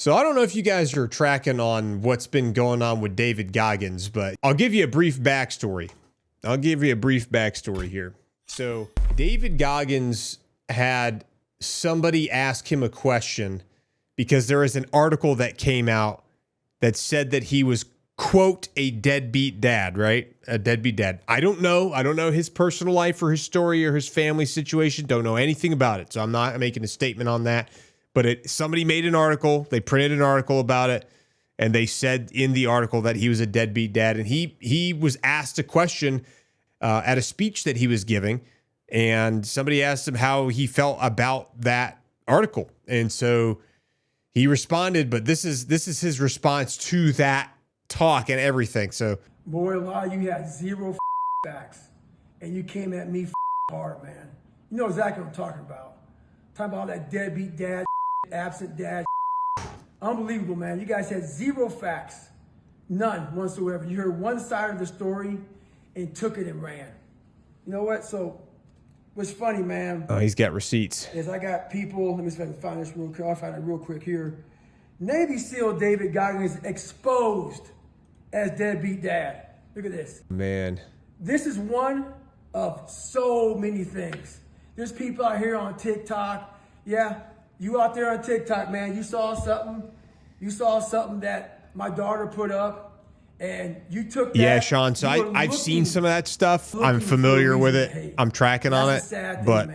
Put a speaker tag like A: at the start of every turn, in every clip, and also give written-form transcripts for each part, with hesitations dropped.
A: So I don't know if you guys are tracking on what's been going on with David Goggins, but I'll give you a brief backstory. Here. So David Goggins had somebody ask him a question because there is an article that came out that said that he was, quote, a deadbeat dad, right? A deadbeat dad. I don't know his personal life or his story or his family situation. Don't know anything about it. So I'm not making a statement on that. But somebody made an article, they printed an article about it, and they said in the article that he was a deadbeat dad. And he was asked a question at a speech that he was giving, and somebody asked him how he felt about that article. And so he responded, but this is his response to that talk and everything. So,
B: boy, a lot of you had zero facts, and you came at me hard, man. You know exactly what I'm talking about. Talking about that deadbeat dad, absent dad. Unbelievable, man. You guys had zero facts, none whatsoever. You heard one side of the story and took it and ran. You know what? So, what's funny, man?
A: Oh, he's got receipts.
B: Is I got people. Let me see if I can find this real quick. I'll find it real quick here. Navy SEAL David Goggins exposed as deadbeat dad. Look at this.
A: Man. This
B: is one of so many things. There's people out here on TikTok. Yeah, you out there on TikTok, man. You saw something. You saw something that my daughter put up, and you took that.
A: Yeah, Sean. So I've seen some of that stuff. I'm familiar with it. I'm tracking on it. But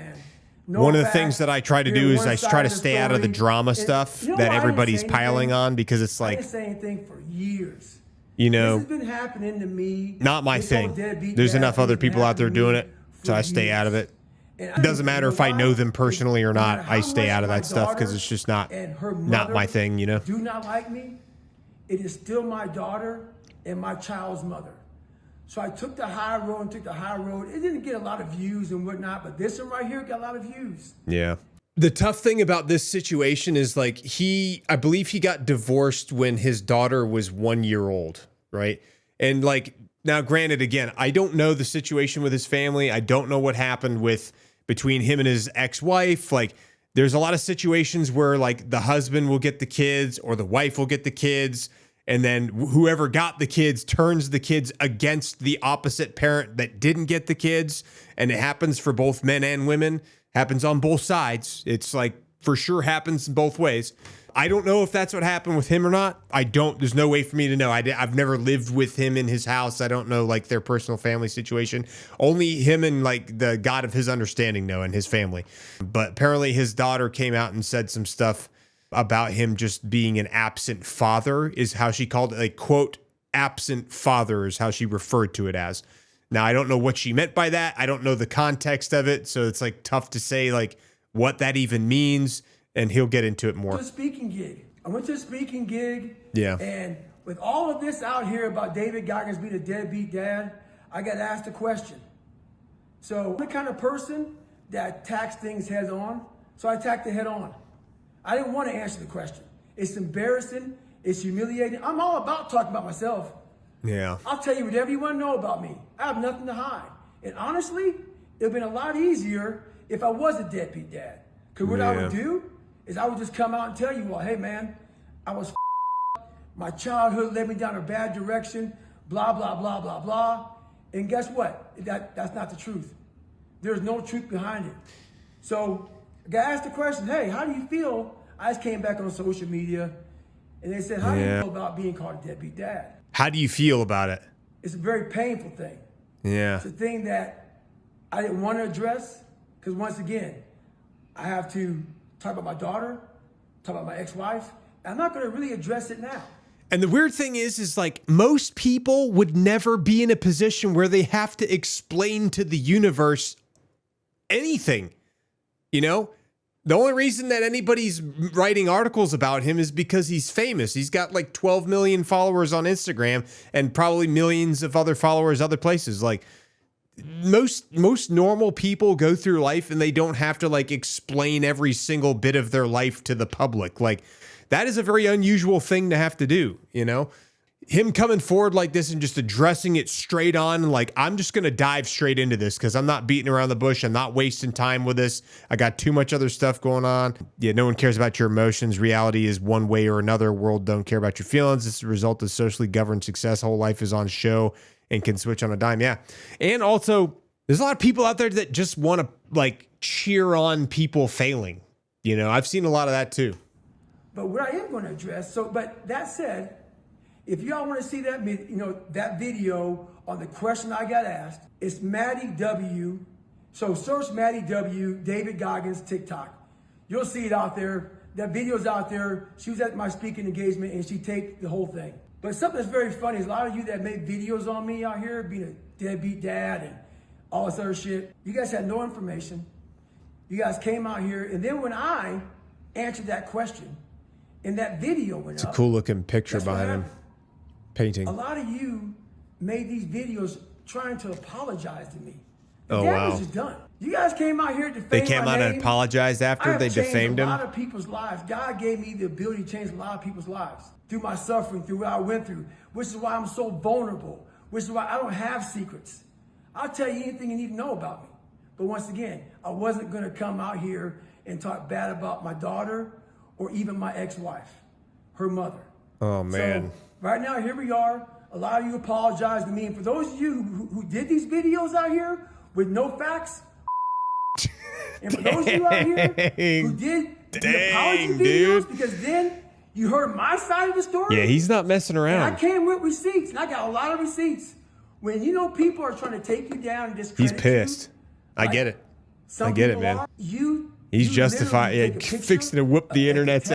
A: one of the things that I try to do is I try to stay out of the drama stuff that everybody's piling on, because it's like,
B: I didn't say anything for years.
A: You know,
B: this has been happening to me.
A: Not my thing. There's enough other people out there doing it, so I stay out of it. It doesn't matter if I know them personally or not. I stay out of that stuff because it's just not my thing, you know?
B: Do not like me. It is still my daughter and my child's mother. So I took the high road It didn't get a lot of views and whatnot, but this one right here got a lot of views.
A: Yeah. The tough thing about this situation is, like, I believe he got divorced when his daughter was 1 year old, right? And, like, now granted, again, I don't know the situation with his family. I don't know what happened between him and his ex-wife. Like, there's a lot of situations where, like, the husband will get the kids or the wife will get the kids, and then whoever got the kids turns the kids against the opposite parent that didn't get the kids. And it happens for both men and women. Happens on both sides. It's like, for sure happens in both ways. I don't know if that's what happened with him or not. There's no way for me to know. I've never lived with him in his house. I don't know, like, their personal family situation. Only him and, like, the God of his understanding know, and his family. But apparently his daughter came out and said some stuff about him just being an absent father, is how she called it. Like, quote, absent father is how she referred to it as. Now, I don't know what she meant by that. I don't know the context of it. So it's, like, tough to say, like, what that even means. And he'll get into it more.
B: I went to a speaking gig.
A: Yeah.
B: And with all of this out here about David Goggins being a deadbeat dad, I got asked a question. So I'm the kind of person that attacks things head on. So I attacked it head on. I didn't want to answer the question. It's embarrassing. It's humiliating. I'm all about talking about myself.
A: Yeah.
B: I'll tell you whatever you want to know about me. I have nothing to hide. And honestly, it would have been a lot easier if I was a deadbeat dad. Because what I would do is I would just come out and tell you all, hey, man, I was my childhood led me down a bad direction, blah, blah, blah, blah, blah. And guess what? That's not the truth. There's no truth behind it. So I got asked the question, hey, how do you feel? I just came back on social media, and they said, how do you feel about being called a deadbeat dad?
A: How do you feel about it?
B: It's a very painful thing.
A: Yeah.
B: It's a thing that I didn't want to address, because once again, I have to talk about my daughter, talk about my ex-wife. I'm not going to really address it now.
A: And the weird thing is like, most people would never be in a position where they have to explain to the universe anything. You know, the only reason that anybody's writing articles about him is because he's famous. He's got like 12 million followers on Instagram and probably millions of other followers other places. Like, most normal people go through life and they don't have to, like, explain every single bit of their life to the public. Like, that is a very unusual thing to have to do, you know? him coming forward like this and just addressing it straight on, like, I'm just going to dive straight into this because I'm not beating around the bush. I'm not wasting time with this. I got too much other stuff going on. Yeah, no one cares about your emotions. Reality is one way or another. World don't care about your feelings. It's a result of socially governed success. Whole life is on show and can switch on a dime. Yeah. And also, there's a lot of people out there that just want to, like, cheer on people failing. You know, I've seen a lot of that too.
B: But what I am going to address, but that said, if y'all want to see that, that video on the question I got asked, it's Maddie W. So search Maddie W. David Goggins TikTok. You'll see it out there. That video's out there. She was at my speaking engagement and she taped the whole thing. But something that's very funny is a lot of you that made videos on me out here, being a deadbeat dad and all this other shit, you guys had no information. You guys came out here, and then when I answered that question, and that video went up.
A: It's a cool looking picture behind him. Painting.
B: A lot of you made these videos trying to apologize to me.
A: Oh,
B: that
A: wow.
B: was just done. You guys came out here to defame
A: They came
B: my
A: out
B: name.
A: and apologized after they defamed him.
B: A lot of people's lives. God gave me the ability to change a lot of people's lives through my suffering, through what I went through, which is why I'm so vulnerable, which is why I don't have secrets. I'll tell you anything you need to know about me. But once again, I wasn't going to come out here and talk bad about my daughter or even my ex-wife, her mother.
A: Oh, man.
B: So, right now, here we are. A lot of you apologize to me. And for those of you who did these videos out here with no facts, and for those of you out here who did the apology videos, because then you heard my side of the story.
A: Yeah, he's not messing around.
B: And I came with receipts, and I got a lot of receipts. When people are trying to take you down and discredit
A: He's pissed. I get it. I get it, man. He's justified, fixing to whoop the internet's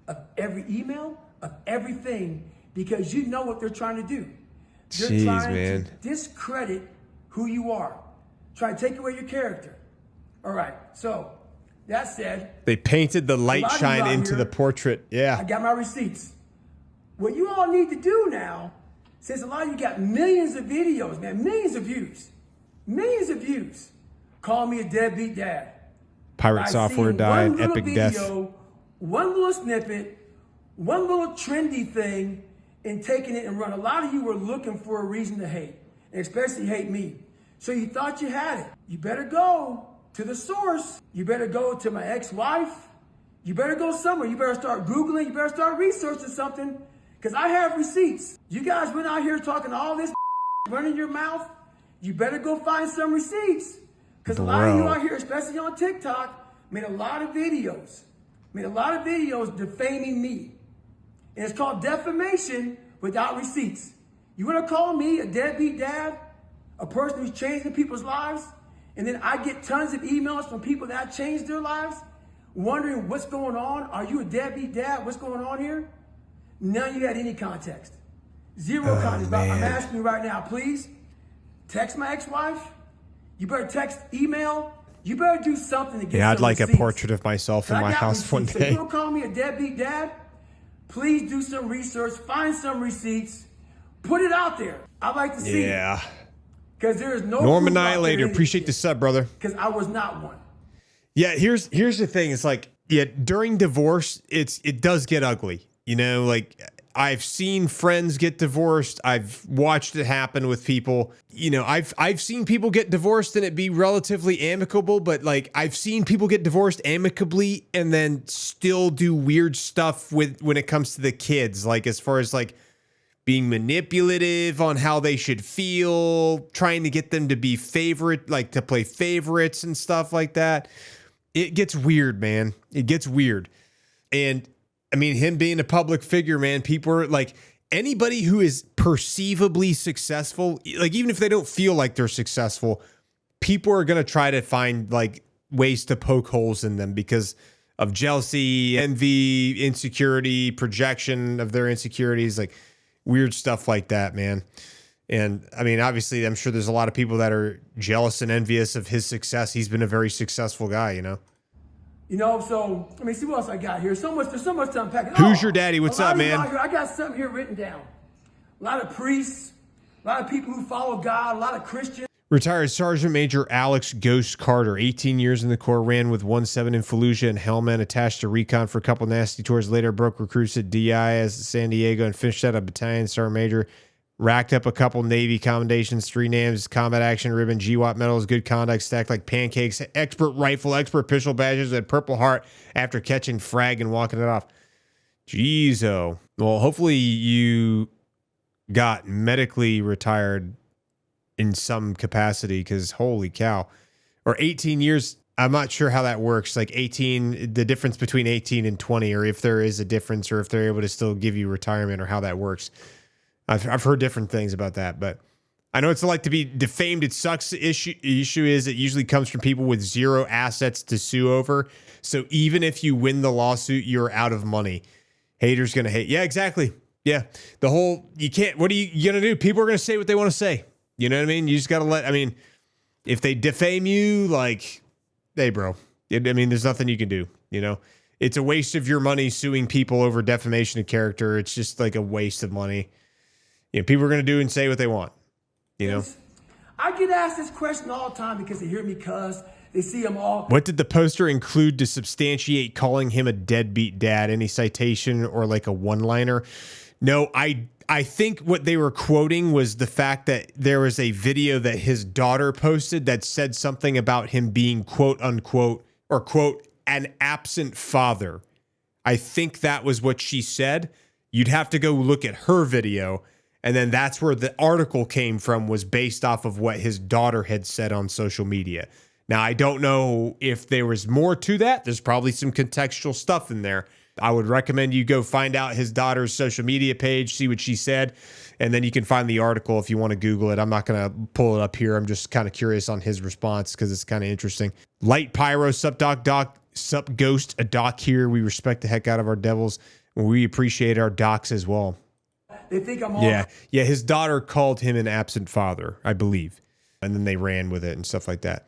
B: of every email, of everything, because you know what they're trying to do. They're
A: Jeez,
B: trying
A: man.
B: to discredit who you are, trying to take away your character. All right, so that said,
A: they painted the light shine into
B: here,
A: the portrait. Yeah.
B: I got my receipts. What you all need to do now, since a lot of you got millions of videos, man, millions of views, call me a deadbeat dad.
A: Pirate software died, epic death.
B: One little snippet, one little trendy thing, and taking it and run. A lot of you were looking for a reason to hate, and especially hate me. So you thought you had it. You better go to the source. You better go to my ex-wife. You better go somewhere. You better start Googling. You better start researching something, because I have receipts. You guys went out here talking all this running your mouth. You better go find some receipts. Because a lot of you out here, especially on TikTok, made a lot of videos defaming me. And it's called defamation without receipts. You want to call me a deadbeat dad, a person who's changing people's lives, and then I get tons of emails from people that changed their lives, wondering what's going on? Are you a deadbeat dad? What's going on here? None of you had any context. Zero context.
A: Man.
B: I'm asking you right now, please, text my ex-wife. You better text, email. You better do something to get
A: Yeah, I'd like
B: receipts.
A: a portrait of myself in my house one
B: So
A: day.
B: you don't call me a deadbeat dad? Please do some research, find some receipts, put it out there. I'd like to see it.
A: Yeah.
B: Because there is no
A: Norm Annihilator, appreciate the sub, brother.
B: Because I was not one.
A: Yeah, here's the thing. It's like, yeah, during divorce, it does get ugly. You know, like, I've seen friends get divorced. I've watched it happen with people. You know, I've seen people get divorced and it be relatively amicable, but like I've seen people get divorced amicably and then still do weird stuff when it comes to the kids, like as far as like being manipulative on how they should feel, trying to get them to be like to play favorites and stuff like that. It gets weird, man. It gets weird. And I mean, him being a public figure, man, people are like, anybody who is perceivably successful, like even if they don't feel like they're successful, people are going to try to find like ways to poke holes in them because of jealousy, envy, insecurity, projection of their insecurities, like weird stuff like that, man. And I mean, obviously, I'm sure there's a lot of people that are jealous and envious of his success. He's been a very successful guy, you know?
B: You know, so, I mean, see what else I got here. There's so much to unpack.
A: Who's your daddy? What's up, man?
B: I got something here written down. A lot of priests, a lot of people who follow God, a lot of Christians.
A: Retired Sergeant Major Alex Ghost Carter, 18 years in the Corps, ran with 1-7 in Fallujah and Helmand, attached to recon for a couple nasty tours. Later broke recruits at DI as San Diego and finished out a battalion sergeant major. Racked up a couple Navy commendations, 3 names, combat action ribbon, GWAT medals, good conduct, stacked like pancakes, expert rifle, expert pistol badges, and Purple Heart after catching frag and walking it off. Jeez-o. Well, hopefully you got medically retired in some capacity, because holy cow. Or 18 years, I'm not sure how that works. Like 18, the difference between 18 and 20, or if there is a difference, or if they're able to still give you retirement, or how that works. I've heard different things about that, but I know it's like to be defamed. It sucks. The issue is it usually comes from people with 0 assets to sue over. So even if you win the lawsuit, you're out of money. Haters going to hate. Yeah, exactly. Yeah. You can't, what are you going to do? People are going to say what they want to say. You know what I mean? You just got to if they defame you, like, hey, bro, there's nothing you can do. You know, it's a waste of your money suing people over defamation of character. It's just like a waste of money. You know, people are going to do and say what they want, you know?
B: I get asked this question all the time because they hear me cuss. They see them all.
A: What did the poster include to substantiate calling him a deadbeat dad? Any citation or like a one-liner? No, I think what they were quoting was the fact that there was a video that his daughter posted that said something about him being quote unquote, or quote, an absent father. I think that was what she said. You'd have to go look at her video. And then that's where the article came from, was based off of what his daughter had said on social media. Now, I don't know if there was more to that. There's probably some contextual stuff in there. I would recommend you go find out his daughter's social media page, see what she said, and then you can find the article if you want to Google it. I'm not going to pull it up here. I'm just kind of curious on his response because it's kind of interesting. Light Pyro, sup Ghost, a doc here. We respect the heck out of our devils. We appreciate our docs as well.
B: They think I'm all...
A: Yeah, his daughter called him an absent father, I believe. And then they ran with it and stuff like that.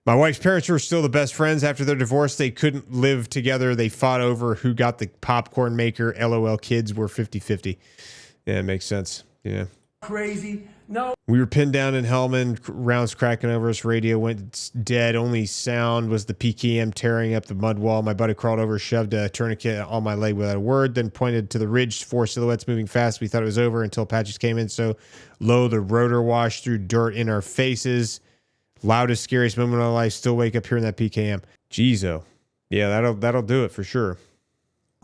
A: My wife's parents were still the best friends after their divorce. They couldn't live together. They fought over who got the popcorn maker. LOL, kids were 50-50. Yeah, it makes sense. Yeah.
B: Crazy. No.
A: We were pinned down in Helmand, rounds cracking over us. Radio went dead. Only sound was the PKM tearing up the mud wall. My buddy crawled over, shoved a tourniquet on my leg without a word, then pointed to the ridge, 4 silhouettes moving fast. We thought it was over until Apaches came in so low the rotor wash threw dirt in our faces. Loudest, scariest moment of my life. Still wake up hearing that PKM. Jeez-o. Yeah, that'll do it for sure.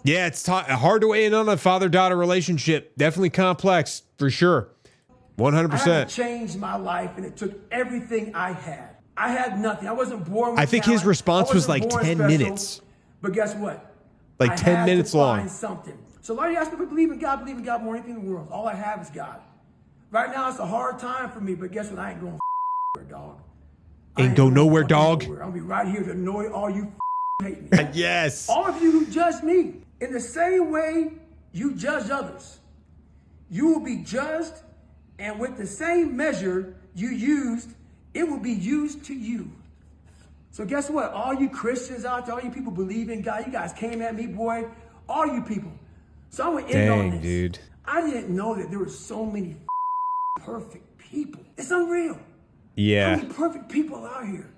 A: Yeah, it's hard to weigh in on a father-daughter relationship. Definitely complex, for sure. 100%.
B: I had to change my life, and it took everything I had. I had nothing. I wasn't born with
A: I think
B: talent.
A: his response was like 10
B: special,
A: minutes.
B: But guess what?
A: Like 10 minutes long.
B: Find something. So a lot of you ask me if I believe in God more than anything in the world. All I have is God. Right now, it's a hard time for me, but guess what? I ain't going nowhere, dog.
A: Ain't go nowhere, dog.
B: I'll be right here to annoy all you hate me.
A: Yes.
B: All of you who judge me, in the same way you judge others, you will be judged, and with the same measure you used, it will be used to you. So guess what? All you Christians out there, all you people believe in God, you guys came at me, boy. All you people. So I'm going to end on this.
A: Dude.
B: I didn't know that there were so many perfect people. It's unreal.
A: Yeah.
B: How many perfect people out here?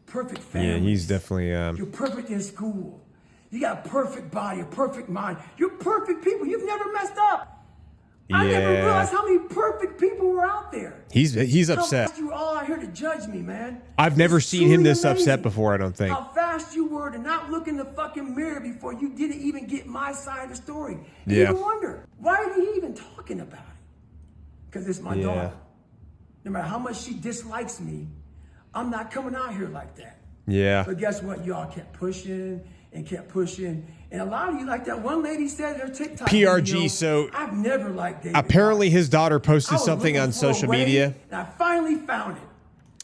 B: Perfect family.
A: Yeah, he's definitely...
B: You're perfect in school. You got a perfect body, a perfect mind. You're perfect people. You've never messed up. I never realized how many perfect people were out there.
A: He's upset.
B: How fast you were all out here to judge me, man.
A: I've never seen him this
B: amazing
A: upset before, I don't think.
B: How fast you were to not look in the fucking mirror before you didn't even get my side of the story. And
A: Yeah.
B: you wonder, why are he even talking about it? Because it's my daughter. No matter how much she dislikes me, I'm not coming out here like that.
A: Yeah.
B: But guess what? Y'all kept pushing and kept pushing. And a lot of you, like that one lady said in her TikTok
A: PRG,
B: video,
A: so
B: I've never liked David.
A: apparently his daughter
B: I
A: posted
B: was
A: something
B: looking
A: on
B: for a
A: social
B: way,
A: media.
B: And I finally found it.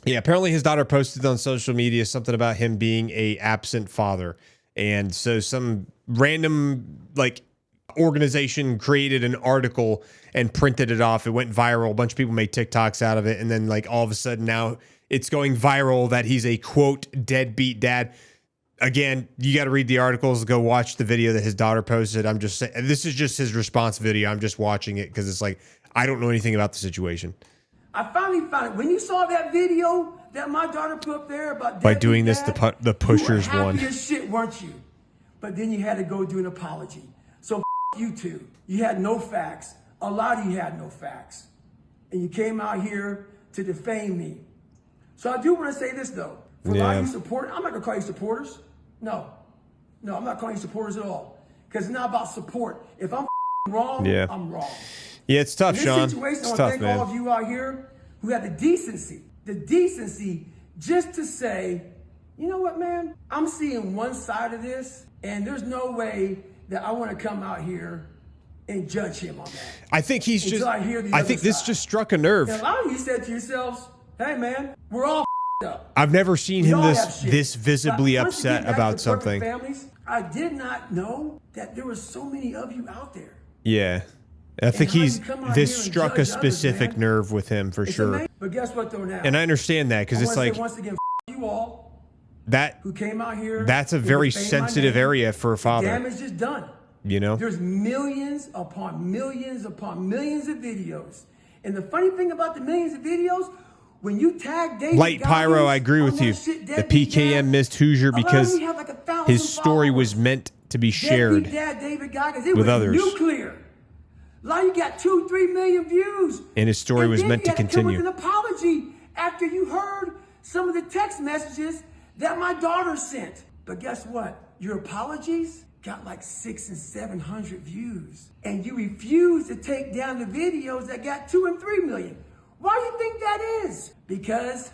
A: Yeah, apparently his daughter posted on social media something about him being a absent father. And so some random like organization created an article and printed it off. It went viral. A bunch of people made TikToks out of it. And then like all of a sudden now it's going viral that he's a quote deadbeat dad. Again, you got to read the articles, go watch the video that his daughter posted. I'm just saying, this is just his response video. I'm just watching it because it's like, I don't know anything about the situation.
B: I finally found it. When you saw that video that my daughter put up there about
A: By doing this,
B: dad,
A: the pushers
B: you were
A: won.
B: happy as shit, weren't you? But then you had to go do an apology. So you two. You had no facts. A lot of you had no facts. And you came out here to defame me. So I do want to say this, though. For a lot of you supporters, I'm not going to call you supporters. No, I'm not calling you supporters at all. Because it's not about support. If I'm wrong, I'm wrong.
A: Yeah, it's tough, Sean.
B: In this situation,
A: It's
B: I want
A: tough,
B: to thank
A: man.
B: all of you out here who have the decency just to say, you know what, man? I'm seeing one side of this, and there's no way that I want to come out here and judge him on that.
A: I think he's
B: Until
A: just. I think this just struck a nerve.
B: And a lot of you said to yourselves, "Hey, man, we're all up."
A: I've never seen him
B: We all have shit.
A: this visibly
B: But once you
A: upset
B: get back
A: about
B: to the
A: something.
B: perfect families, I did not know that there were so many of you out there.
A: Yeah. I think
B: how you
A: he's.
B: come out
A: This
B: here and
A: struck a
B: judge others,
A: specific
B: man.
A: nerve with him for
B: It's
A: sure.
B: amazing. But guess what, though, now?
A: And I understand that because
B: I
A: it's
B: wanna say
A: like
B: once again, you all
A: that.
B: who came out here.
A: That's a
B: to
A: very
B: defame my
A: sensitive
B: name,
A: area for a father.
B: Damage is done.
A: You know.
B: There's millions upon millions upon millions of videos. And the funny thing about the millions of videos, when you tag David
A: Light Pyro,
B: Goggins
A: I agree
B: on
A: with
B: that
A: you.
B: shit,
A: The
B: Deadbeat
A: PKM
B: Dad,
A: missed Hoosier
B: a lot of
A: because
B: you have like 1,000
A: his story was
B: followers.
A: meant to be
B: Deadbeat
A: shared
B: Dad, David Goggins, it
A: with
B: was
A: others.
B: nuclear. A lot of you got 2-3 million views.
A: And his story was
B: then
A: meant
B: you
A: to
B: had come
A: continue.
B: with an apology after you heard some of the text messages that my daughter sent. But guess what? Your apologies got like 600 and 700 views. And you refuse to take down the videos that got 2 and 3 million. Why do you think that is? Because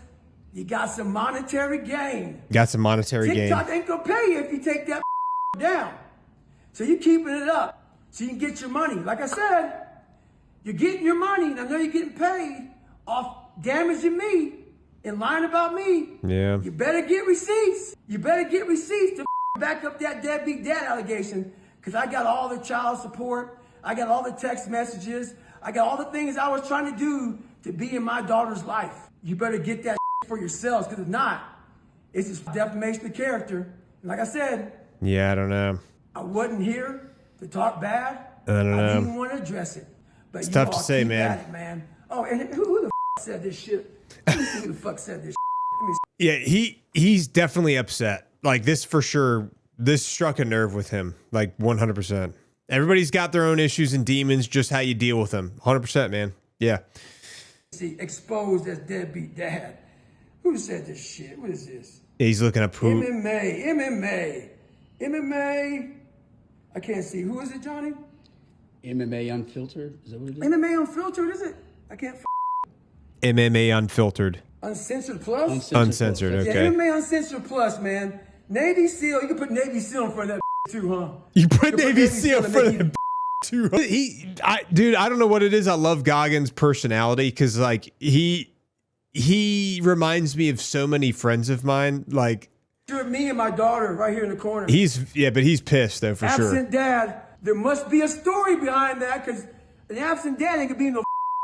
B: you got some monetary gain.
A: Got some monetary gain.
B: TikTok ain't gonna pay you if you take that down. So you keeping it up so you can get your money. Like I said, you're getting your money, and I know you're getting paid off damaging me and lying about me.
A: Yeah.
B: You better get receipts. You better get receipts to back up that deadbeat dad allegation, because I got all the child support. I got all the text messages. I got all the things I was trying to do to be in my daughter's life. You better get that for yourselves, because if not, it's just defamation of character. And like I said,
A: Yeah, I don't know.
B: I wasn't here to talk bad.
A: I don't know.
B: didn't even want to address it. But
A: It's
B: you
A: tough to
B: all
A: say,
B: keep
A: man.
B: at it, man. Oh, and who the said this shit? Let me see who the fuck said this shit. Let me see.
A: Yeah, he's definitely upset. Like this for sure. This struck a nerve with him, like 100%. Everybody's got their own issues and demons, just how you deal with them. 100%, man. Yeah.
B: See, exposed as deadbeat dad. Who said this shit? What is this?
A: He's looking up who.
B: MMA. I can't see. Who is it, Johnny?
C: MMA Unfiltered? Is that what it is?
B: MMA Unfiltered, is it? I can't.
A: MMA Unfiltered.
B: Uncensored Plus?
A: Uncensored,
C: Plus.
A: okay.
B: Yeah, MMA Uncensored Plus, man. Navy SEAL. You can put Navy SEAL in front of that too, huh?
A: You put
B: You
A: Navy SEAL
B: to
A: for
B: make
A: the too. Dude, I don't know what it is. I love Goggins' personality because, like, he reminds me of so many friends of mine. Like,
B: Sure, me and my daughter right here in the corner.
A: but he's pissed though for sure.
B: Absent dad. There must be a story behind that, because an absent dad ain't gonna be in no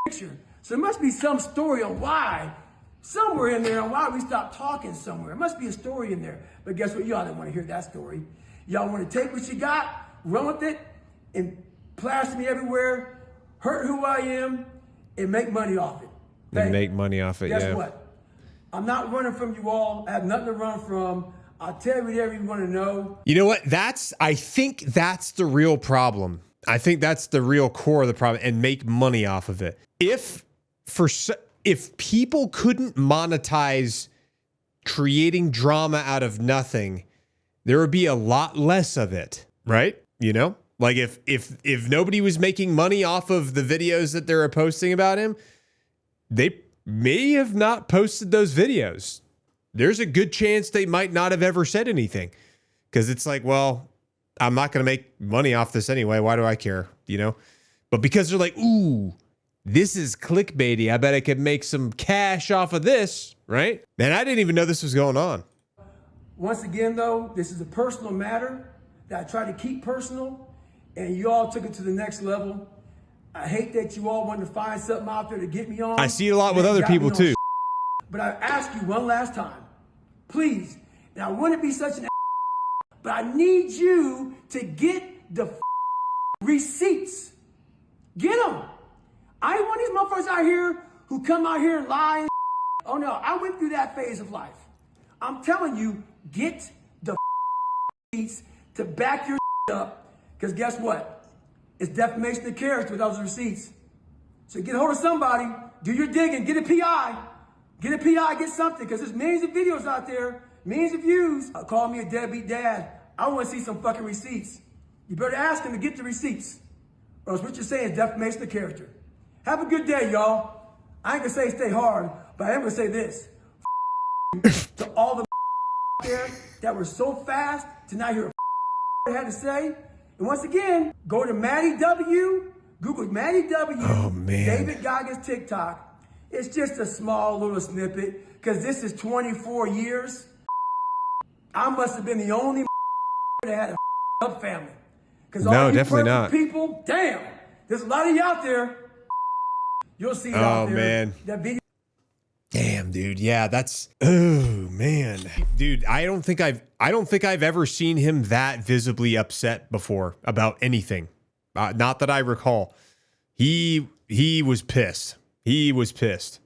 B: picture. So there must be some story on why, somewhere in there, on why we stopped talking somewhere. There must be a story in there. But guess what? Y'all didn't want to hear that story. Y'all want to take what you got, run with it, and plaster me everywhere, hurt who I am, and make money off it.
A: And
B: Hey,
A: make money off it.
B: guess
A: Yeah.
B: what? I'm not running from you all. I have nothing to run from. I'll tell you whatever you want to know.
A: You know what? I think that's the real problem. I think that's the real core of the problem, and make money off of it. If people couldn't monetize creating drama out of nothing, there would be a lot less of it, right? You know, like if nobody was making money off of the videos that they're posting about him, they may have not posted those videos. There's a good chance they might not have ever said anything, because it's like, well, I'm not going to make money off this anyway. Why do I care? You know, but because they're like, ooh, this is clickbaity. I bet I could make some cash off of this, right? Man, I didn't even know this was going on.
B: Once again, though, this is a personal matter that I try to keep personal, and you all took it to the next level. I hate that you all wanted to find something out there to get me on.
A: I see it a lot with other
B: Got me
A: people
B: on
A: too.
B: But I ask you one last time, please, and I wouldn't be such an but I need you to get the receipts. Get them. I ain't want these motherfuckers out here who come out here and lie. And oh no, I went through that phase of life. I'm telling you, get the receipts to back your up, because guess what? It's defamation of character without those receipts. So get a hold of somebody, do your digging, get a PI, get something, because there's millions of videos out there, millions of views. Call me a deadbeat dad. I want to see some fucking receipts. You better ask him to get the receipts, or else what you're saying is defamation of character. Have a good day, y'all. I ain't gonna say stay hard, but I am gonna say this. To all the there that were so fast to not hear a had to say. And once again, go to Matty W. Google Matty W.
A: Oh, man.
B: David Goggins TikTok. It's just a small little snippet, because this is 24 years. I must have been the only that had a up family. Because
A: No, definitely not.
B: People, damn, there's a lot of you out there. You'll see it out there.
A: Man.
B: That video.
A: Damn, dude. Yeah, that's oh man. Dude, I don't think I've ever seen him that visibly upset before about anything. Not that I recall. He was pissed. He was pissed.